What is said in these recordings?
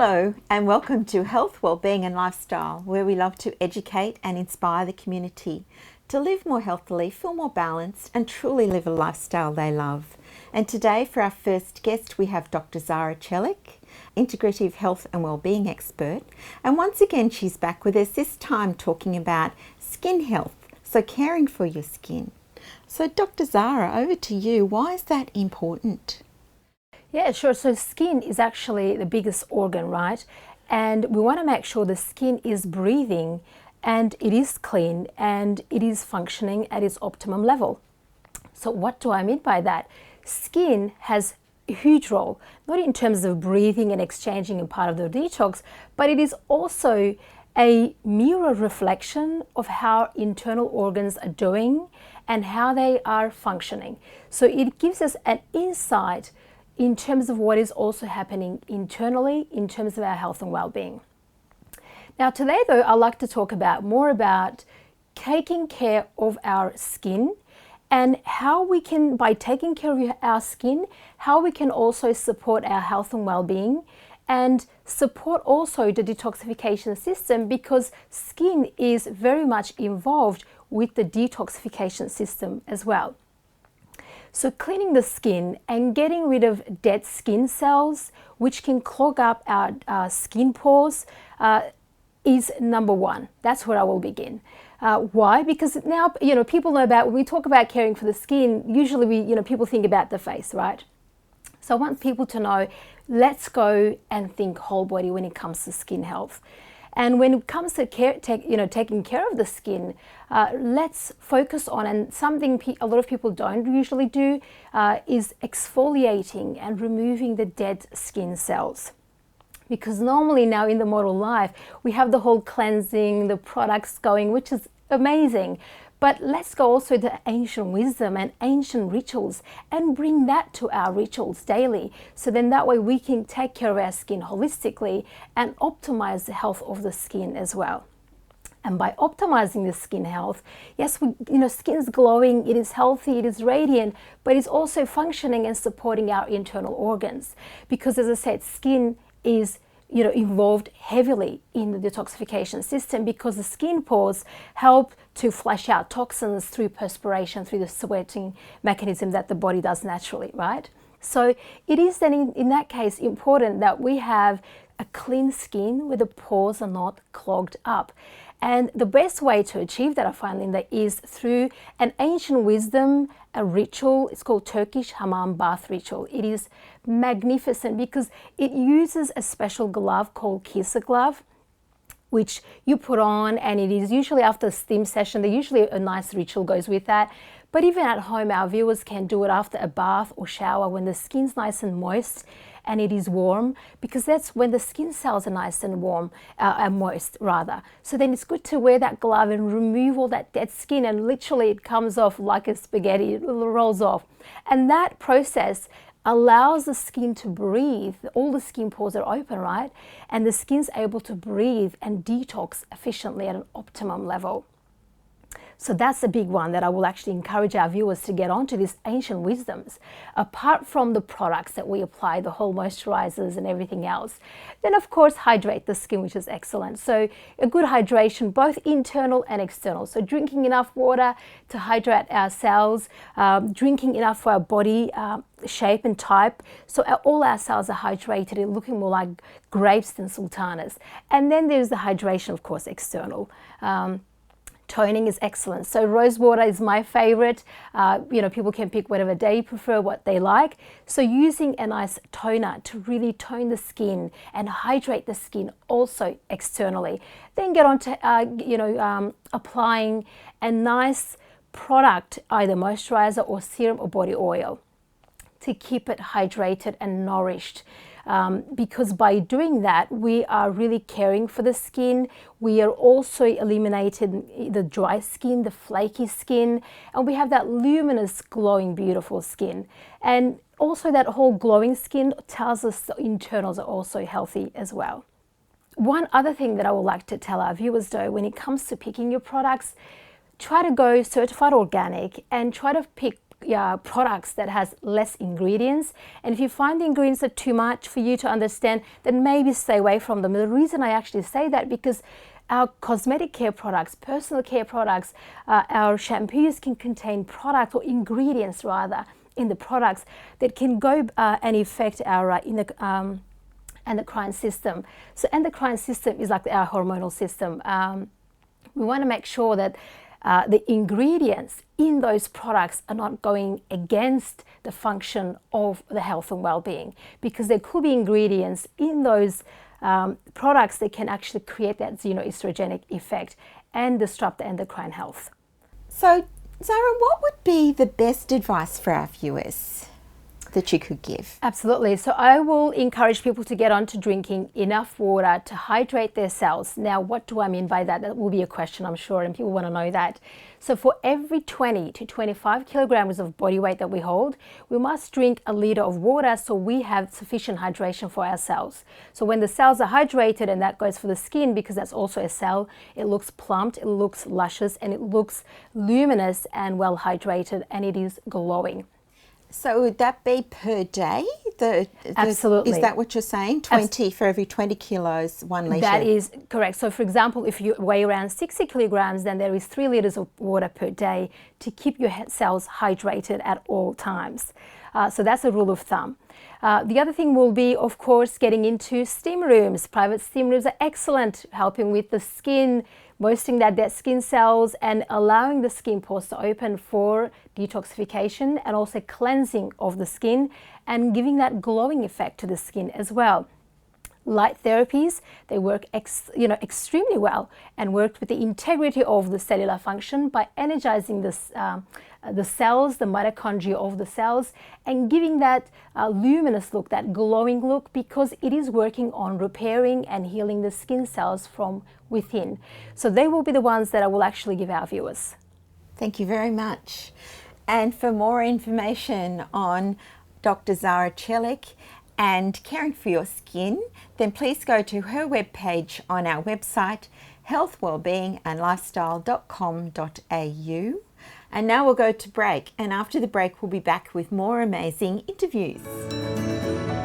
Hello and welcome to Health, Wellbeing and Lifestyle, where we love to educate and inspire the community to live more healthily, feel more balanced and truly live a lifestyle they love. And today for our first guest we have Dr Zara Celik, integrative health and wellbeing expert. And once again she's back with us, this time talking about skin health, so caring for your skin. So Dr Zara, over to you. Why is that important? Yeah, sure. So skin is actually the biggest organ, right? And we want to make sure the skin is breathing and it is clean and it is functioning at its optimum level. So what do I mean by that? Skin has a huge role, not in terms of breathing and exchanging and part of the detox, but it is also a mirror reflection of how internal organs are doing and how they are functioning. So it gives us an insight in terms of what is also happening internally in terms of our health and well-being. Now today though, I'd like to talk more about taking care of our skin and how we can, by taking care of our skin, how we can also support our health and well-being and support also the detoxification system, because skin is very much involved with the detoxification system as well. So cleaning the skin and getting rid of dead skin cells, which can clog up our skin pores, is number one. That's where I will begin. Why? Because now, people know about, when we talk about caring for the skin, usually people think about the face, right? So I want people to know, let's go and think whole body when it comes to skin health. And when it comes to taking care of the skin, let's focus on, and something a lot of people don't usually do, is exfoliating and removing the dead skin cells. Because normally now in the modern life, we have the whole cleansing, the products going, which is amazing. But let's go also to ancient wisdom and ancient rituals and bring that to our rituals daily. So then that way we can take care of our skin holistically and optimize the health of the skin as well. And by optimizing the skin health, yes, skin's glowing, it is healthy, it is radiant, but it's also functioning and supporting our internal organs. Because as I said, skin is involved heavily in the detoxification system, because the skin pores help to flush out toxins through perspiration, through the sweating mechanism that the body does naturally, right? So it is then in that case important that we have a clean skin where the pores are not clogged up. And the best way to achieve that, I find, Linda, is through an ancient wisdom, a ritual. It's called Turkish hammam bath ritual. It is magnificent because it uses a special glove called kisa glove, which you put on, and it is usually after a steam session. There usually a nice ritual goes with that. But even at home, our viewers can do it after a bath or shower when the skin's nice and moist and it is warm, because that's when the skin cells are nice and warm, and moist rather. So then it's good to wear that glove and remove all that dead skin, and literally it comes off like a spaghetti, it rolls off. And that process allows the skin to breathe. All the skin pores are open, right? And the skin's able to breathe and detox efficiently at an optimum level. So that's a big one that I will actually encourage our viewers to get onto, these ancient wisdoms. Apart from the products that we apply, the whole moisturizers and everything else, then of course hydrate the skin, which is excellent. So a good hydration, both internal and external. So drinking enough water to hydrate our cells, drinking enough for our body shape and type, so all our cells are hydrated and looking more like grapes than sultanas. And then there's the hydration, of course, external. Toning is excellent. So rose water is my favorite. People can pick whatever they prefer, what they like. So using a nice toner to really tone the skin and hydrate the skin also externally. Then get on to, applying a nice product, either moisturizer or serum or body oil, to keep it hydrated and nourished. Because by doing that, we are really caring for the skin. We are also eliminating the dry skin, the flaky skin, and we have that luminous, glowing, beautiful skin. And also that whole glowing skin tells us the internals are also healthy as well. One other thing that I would like to tell our viewers though, when it comes to picking your products, try to go certified organic and try to pick products that has less ingredients. And if you find the ingredients are too much for you to understand, then maybe stay away from them. The reason I actually say that, because our cosmetic care products, personal care products, our shampoos can contain products or ingredients rather in the products that can go and affect our endocrine system. So endocrine system is like our hormonal system. We want to make sure that the ingredients in those products are not going against the function of the health and well-being, because there could be ingredients in those products that can actually create that xenoestrogenic effect and disrupt the endocrine health. So, Zara, what would be the best advice for our viewers that you could give? Absolutely. So I will encourage people to get on to drinking enough water to hydrate their cells. Now, what do I mean by that? That will be a question, I'm sure, and people want to know that. So for every 20 to 25 kilograms of body weight that we hold, we must drink a liter of water so we have sufficient hydration for our cells. So when the cells are hydrated, and that goes for the skin because that's also a cell, it looks plumped, it looks luscious, and it looks luminous and well hydrated, and it is glowing. So would that be per day? Absolutely. Is that what you're saying? 20 for every 20 kilos, 1 litre? That is correct. So for example, if you weigh around 60 kilograms, then there is 3 litres of water per day to keep your cells hydrated at all times. So that's a rule of thumb. The other thing will be, of course, getting into steam rooms. Private steam rooms are excellent, helping with the skin, moistening that dead skin cells and allowing the skin pores to open for detoxification and also cleansing of the skin and giving that glowing effect to the skin as well. Light therapies, they work extremely well and work with the integrity of the cellular function by energizing the cells, the mitochondria of the cells, and giving that luminous look, that glowing look, because it is working on repairing and healing the skin cells from within. So they will be the ones that I will actually give our viewers. Thank you very much. And for more information on Dr. Zara Celik and caring for your skin, then please go to her webpage on our website, healthwellbeingandlifestyle.com.au. And now we'll go to break, and after the break we'll be back with more amazing interviews.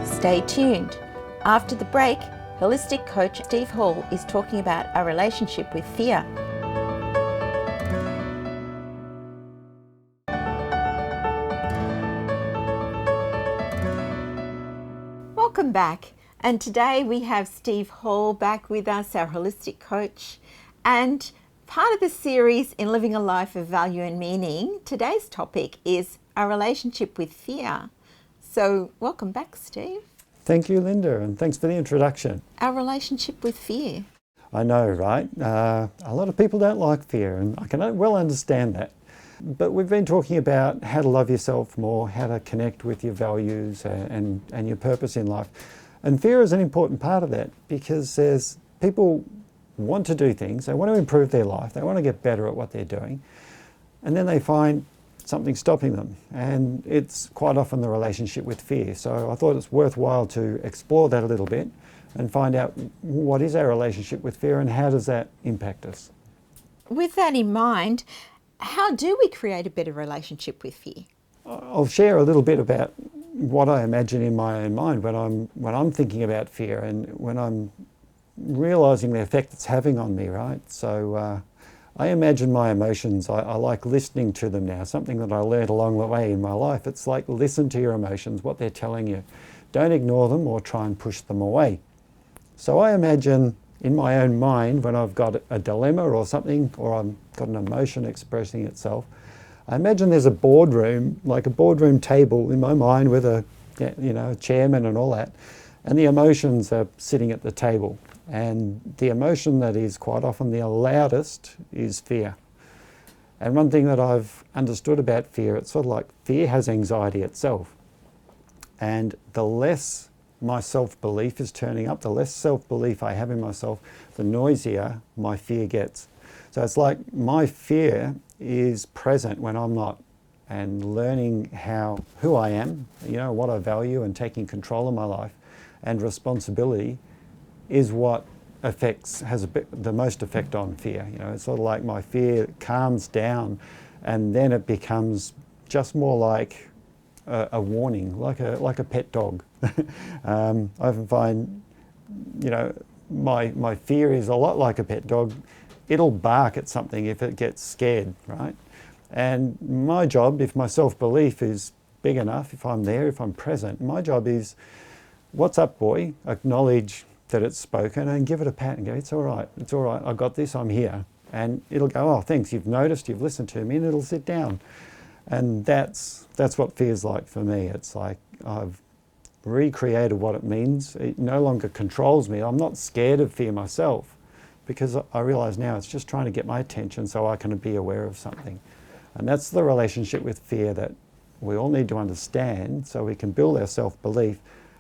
Stay tuned. After the break, holistic coach Steve Hall is talking about our relationship with fear. Welcome back, and today we have Steve Hall back with us, our holistic coach, and part of the series in Living a Life of Value and Meaning. Today's topic is our relationship with fear. So welcome back, Steve. Thank you, Linda, and thanks for the introduction. Our relationship with fear. I know, right? A lot of people don't like fear, and I can well understand that. But we've been talking about how to love yourself more, how to connect with your values and your purpose in life. And fear is an important part of that, because there's people want to do things, they want to improve their life, they want to get better at what they're doing, and then they find something stopping them, and it's quite often the relationship with fear. So I thought it's worthwhile to explore that a little bit and find out what is our relationship with fear and how does that impact us. With that in mind, how do we create a better relationship with fear? I'll share a little bit about what I imagine in my own mind when I'm thinking about fear and when I'm realizing the effect it's having on me, right? So I imagine my emotions. I like listening to them now, something that I learned along the way in my life. It's like, listen to your emotions, what they're telling you. Don't ignore them or try and push them away. So I imagine in my own mind, when I've got a dilemma or something, or I've got an emotion expressing itself, I imagine there's a boardroom, like a boardroom table in my mind with a chairman and all that, and the emotions are sitting at the table. And the emotion that is quite often the loudest is fear. And one thing that I've understood about fear, it's sort of like fear has anxiety itself. And the less my self-belief is turning up, the less self-belief I have in myself, the noisier my fear gets. So it's like my fear is present when I'm not, and learning who I am, what I value, and taking control of my life and responsibility is what has the most effect on fear. It's sort of like my fear calms down, and then it becomes just more like a warning, like a pet dog. I often find, you know, my fear is a lot like a pet dog. It'll bark at something if it gets scared, right? And my job, if my self-belief is big enough, if I'm there, if I'm present, my job is, what's up, boy? Acknowledge that it's spoken and give it a pat and go, it's all right, I got this, I'm here. And it'll go, oh, thanks, you've noticed, you've listened to me, and it'll sit down. And that's what fear's like for me. It's like I've recreated what it means. It no longer controls me. I'm not scared of fear myself, because I realise now it's just trying to get my attention so I can be aware of something. And that's the relationship with fear that we all need to understand, so we can build our self-belief,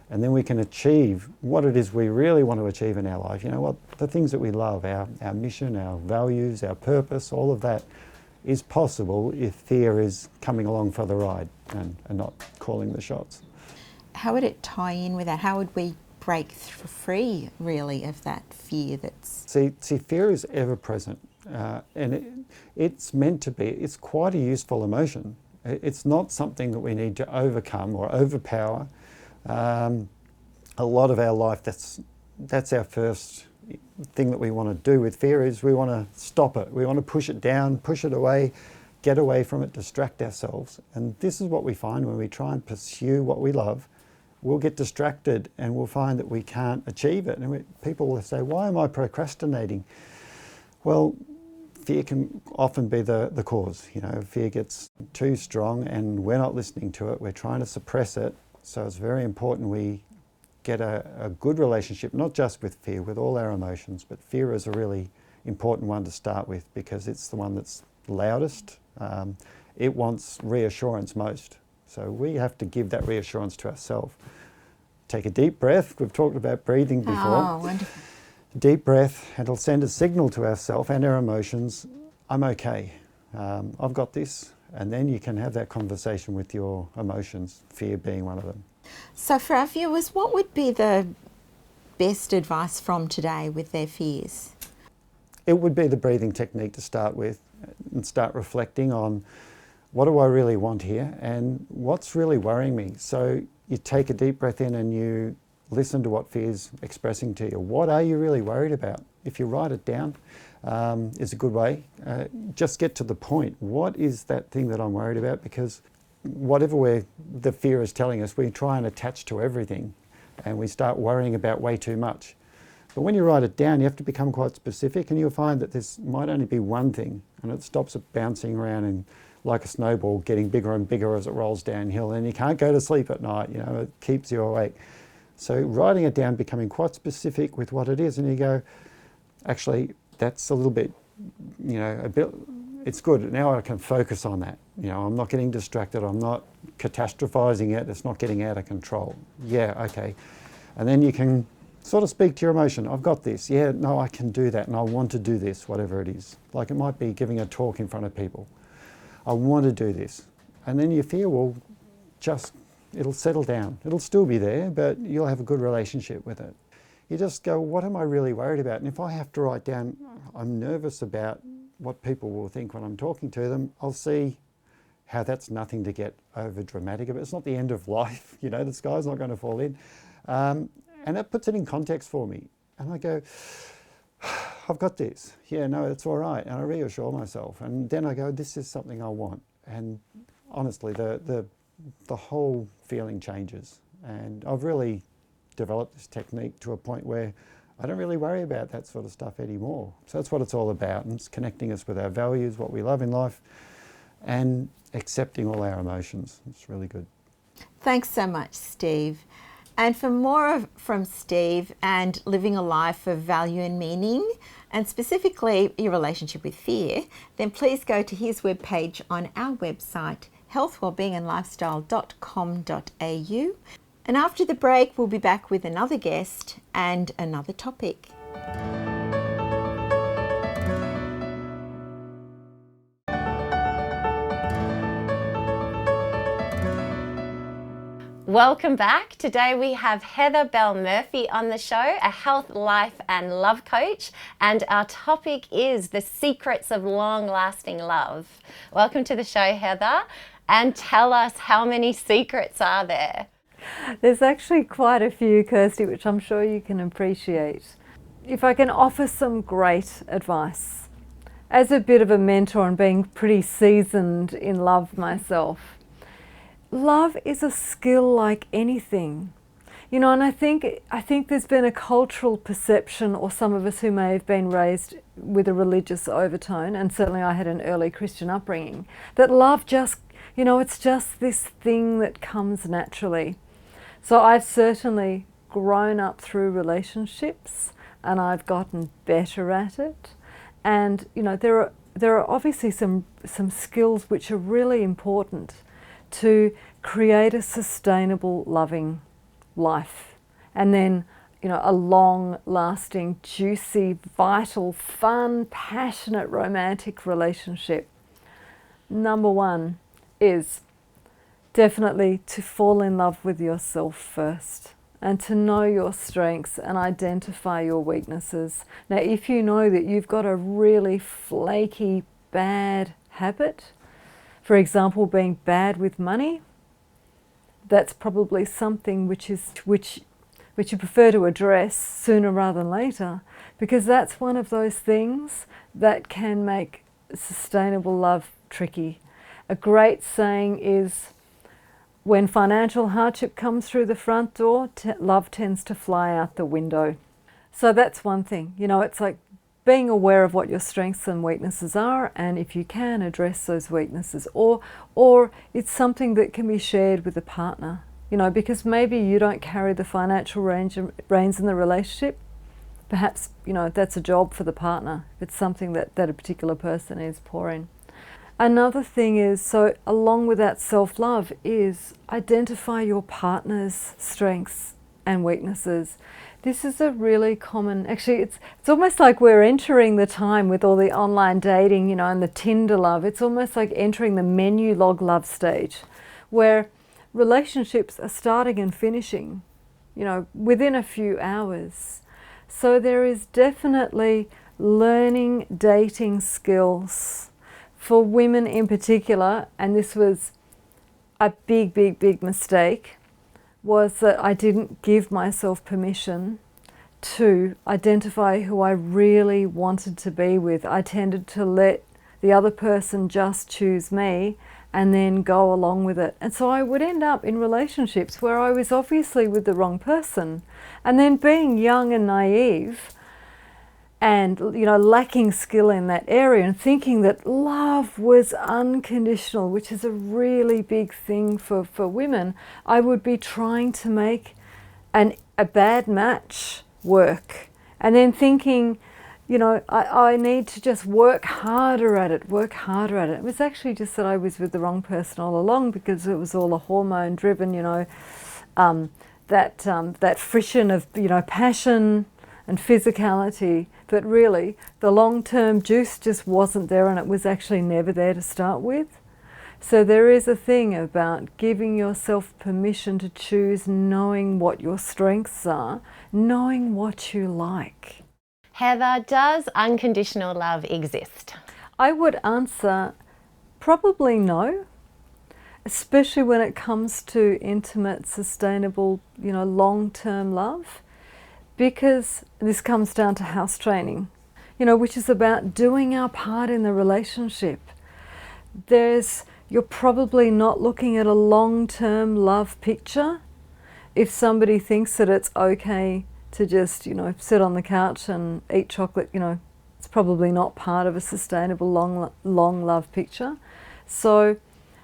and then we can achieve what it is we really want to achieve in our life. You know what? The things that we love, our mission, our values, our purpose, all of that is possible if fear is coming along for the ride and not calling the shots. How would it tie in with that? How would we break free, really, of that fear that's... See, fear is ever present, and it's meant to be. It's quite a useful emotion. It's not something that we need to overcome or overpower. A lot of our life, that's our first thing that we want to do with fear, is we want to stop it. We want to push it down, push it away, get away from it, distract ourselves. And this is what we find when we try and pursue what we love. We'll get distracted and we'll find that we can't achieve it. And people will say, why am I procrastinating? Well, fear can often be the cause. You know, fear gets too strong and we're not listening to it. We're trying to suppress it. So it's very important we get a good relationship, not just with fear, with all our emotions, but fear is a really important one to start with, because it's the one that's loudest. It wants reassurance most. So we have to give that reassurance to ourselves. Take a deep breath. We've talked about breathing before. Oh, wonderful. Deep breath, and it'll send a signal to ourselves and our emotions, I'm okay, I've got this. And then you can have that conversation with your emotions, fear being one of them. So for our viewers, what would be the best advice from today with their fears? It would be the breathing technique to start with, and start reflecting on, what do I really want here and what's really worrying me? So you take a deep breath in and you listen to what fear's expressing to you. What are you really worried about? If you write it down, is a good way. Just get to the point. What is that thing that I'm worried about? Because whatever the fear is telling us, we try and attach to everything and we start worrying about way too much. But when you write it down, you have to become quite specific, and you'll find that this might only be one thing, and it stops it bouncing around and like a snowball, getting bigger and bigger as it rolls downhill, and you can't go to sleep at night. You know, it keeps you awake. So writing it down, becoming quite specific with what it is, and you go, actually, that's a little bit, you know, a bit, it's good. Now I can focus on that. You know, I'm not getting distracted. I'm not catastrophizing it. It's not getting out of control. Yeah, okay. And then you can sort of speak to your emotion. I've got this. Yeah, no, I can do that. And I want to do this, whatever it is. Like it might be giving a talk in front of people. I want to do this. And then your fear will just, it'll settle down. It'll still be there, but you'll have a good relationship with it. You just go, what am I really worried about? And if I have to write down, I'm nervous about what people will think when I'm talking to them, I'll see how that's nothing to get over dramatic about. It's not the end of life, you know, the sky's not going to fall in. And that puts it in context for me. And I go, I've got this. Yeah, no, it's all right. And I reassure myself. And then I go, this is something I want. And honestly, the whole feeling changes. And I've really developed this technique to a point where I don't really worry about that sort of stuff anymore. So that's what it's all about. And it's connecting us with our values, what we love in life, and accepting all our emotions. It's really good. Thanks so much, Steve. And for more from Steve and living a life of value and meaning, and specifically your relationship with fear, then please go to his webpage on our website, healthwellbeingandlifestyle.com.au. And after the break, we'll be back with another guest and another topic. Welcome back. Today we have Heather Bell Murphy on the show, a health, life and love coach, and our topic is the secrets of long-lasting love. Welcome to the show, Heather. And tell us, how many secrets are there? There's actually quite a few, Kirsty, which I'm sure you can appreciate. If I can offer some great advice, as a bit of a mentor and being pretty seasoned in love myself, love is a skill like anything. You know, and I think there's been a cultural perception, or some of us who may have been raised with a religious overtone, and certainly I had an early Christian upbringing, that love just, you know, it's just this thing that comes naturally. So I've certainly grown up through relationships, and I've gotten better at it. And you know, there are obviously some skills which are really important to create a sustainable, loving life, and then, you know, a long-lasting, juicy, vital, fun, passionate, romantic relationship. Number one is definitely to fall in love with yourself first, and to know your strengths and identify your weaknesses. Now, if you know that you've got a really flaky, bad habit, for example, being bad with money, that's probably something which you prefer to address sooner rather than later, because that's one of those things that can make sustainable love tricky. A great saying is, when financial hardship comes through the front door, love tends to fly out the window. So that's one thing. You know, it's like being aware of what your strengths and weaknesses are, and if you can, address those weaknesses. Or it's something that can be shared with a partner, you know, because maybe you don't carry the financial reins in the relationship. Perhaps, you know, that's a job for the partner. It's something that a particular person is pouring. Another thing is, so along with that self-love, is identify your partner's strengths and weaknesses. This is a really common, actually it's almost like we're entering the time with all the online dating, you know, and the Tinder love. It's almost like entering the menu log love stage, where relationships are starting and finishing, you know, within a few hours. So there is definitely learning dating skills. For women in particular, and this was a big mistake, was that I didn't give myself permission to identify who I really wanted to be with. I tended to let the other person just choose me and then go along with it. And so I would end up in relationships where I was obviously with the wrong person. And then being young and naive, and, you know, lacking skill in that area, and thinking that love was unconditional, which is a really big thing for women, I would be trying to make a bad match work, and then thinking, you know, I need to just work harder at it. It was actually just that I was with the wrong person all along, because it was all a hormone driven, you know, that frisson of, you know, passion and physicality, but really the long-term juice just wasn't there, and it was actually never there to start with. So there is a thing about giving yourself permission to choose, knowing what your strengths are, knowing what you like. Heather, does unconditional love exist? I would answer probably no, especially when it comes to intimate, sustainable, you know, long-term love. Because this comes down to house training, you know, which is about doing our part in the relationship. You're probably not looking at a long-term love picture if somebody thinks that it's okay to just, you know, sit on the couch and eat chocolate. You know, it's probably not part of a sustainable long love picture. So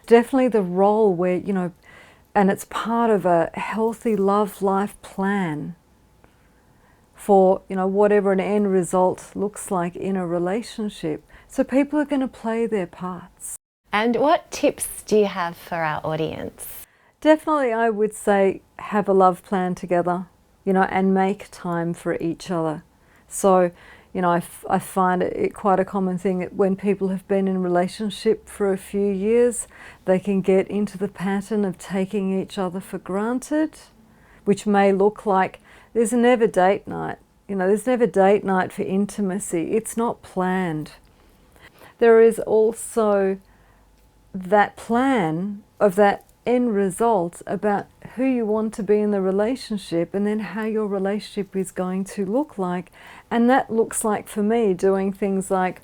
definitely the role where, you know, and it's part of a healthy love life plan for, you know, whatever an end result looks like in a relationship. So people are going to play their parts. And what tips do you have for our audience? Definitely, I would say have a love plan together, you know, and make time for each other. So, you know, I find it quite a common thing that when people have been in a relationship for a few years, they can get into the pattern of taking each other for granted, which may look like there's never date night. You know, there's never date night for intimacy. It's not planned. There is also that plan of that end result about who you want to be in the relationship, and then how your relationship is going to look like. And that looks like, for me, doing things like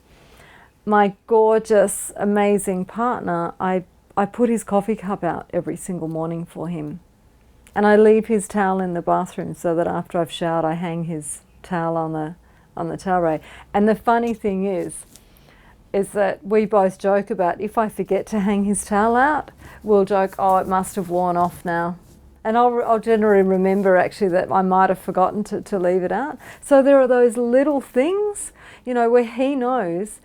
my gorgeous, amazing partner, I put his coffee cup out every single morning for him. And I leave his towel in the bathroom so that after I've showered, I hang his towel on the towel rack. And the funny thing is that we both joke about, if I forget to hang his towel out, we'll joke, oh, it must have worn off now. And I'll generally remember actually that I might have forgotten to leave it out. So there are those little things, you know, where he knows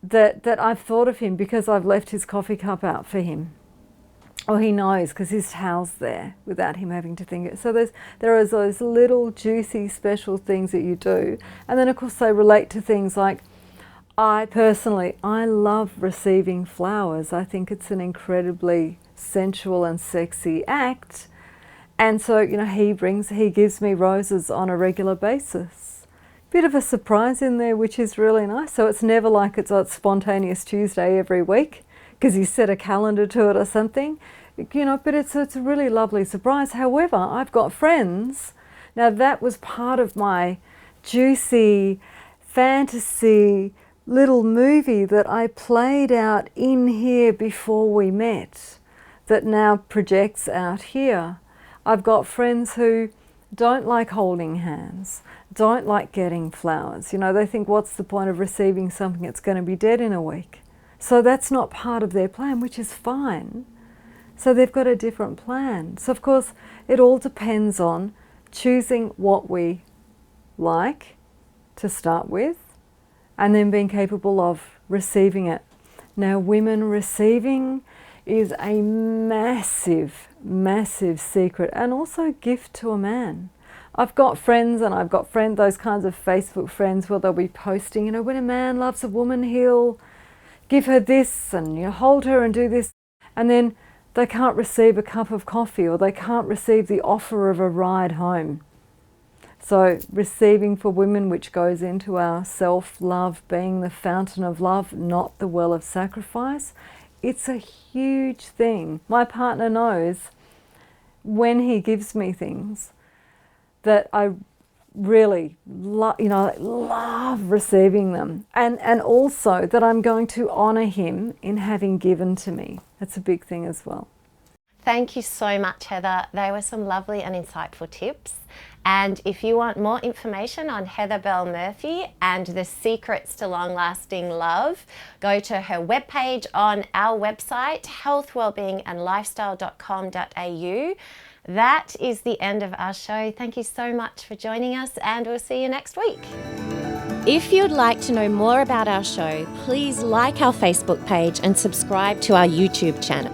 that I've thought of him because I've left his coffee cup out for him. Or he knows because his towel's there without him having to think it. So there are those little juicy special things that you do. And then of course they relate to things like, I love receiving flowers. I think it's an incredibly sensual and sexy act. And so, you know, he gives me roses on a regular basis. Bit of a surprise in there, which is really nice. So it's never like it's a spontaneous Tuesday every week because he set a calendar to it or something, you know, but it's a really lovely surprise. However, I've got friends. Now that was part of my juicy fantasy little movie that I played out in here before we met that now projects out here. I've got friends who don't like holding hands, don't like getting flowers. You know, they think, what's the point of receiving something that's going to be dead in a week? So that's not part of their plan, which is fine. So they've got a different plan. So of course, it all depends on choosing what we like to start with, and then being capable of receiving it. Now, women receiving is a massive, massive secret and also gift to a man. I've got friends, and I've got those kinds of Facebook friends where they'll be posting, you know, when a man loves a woman, he'll give her this and you hold her and do this. And then they can't receive a cup of coffee, or they can't receive the offer of a ride home. So receiving for women, which goes into our self-love, being the fountain of love, not the well of sacrifice, it's a huge thing. My partner knows when he gives me things that I really love receiving them, and also that I'm going to honour him in having given to me. That's a big thing as well. Thank you so much, Heather. They were some lovely and insightful tips. And if you want more information on Heather Bell Murphy and the secrets to long-lasting love, go to her webpage on our website, healthwellbeingandlifestyle.com.au. That is the end of our show. Thank you so much for joining us, and we'll see you next week. If you'd like to know more about our show, please like our Facebook page and subscribe to our YouTube channel.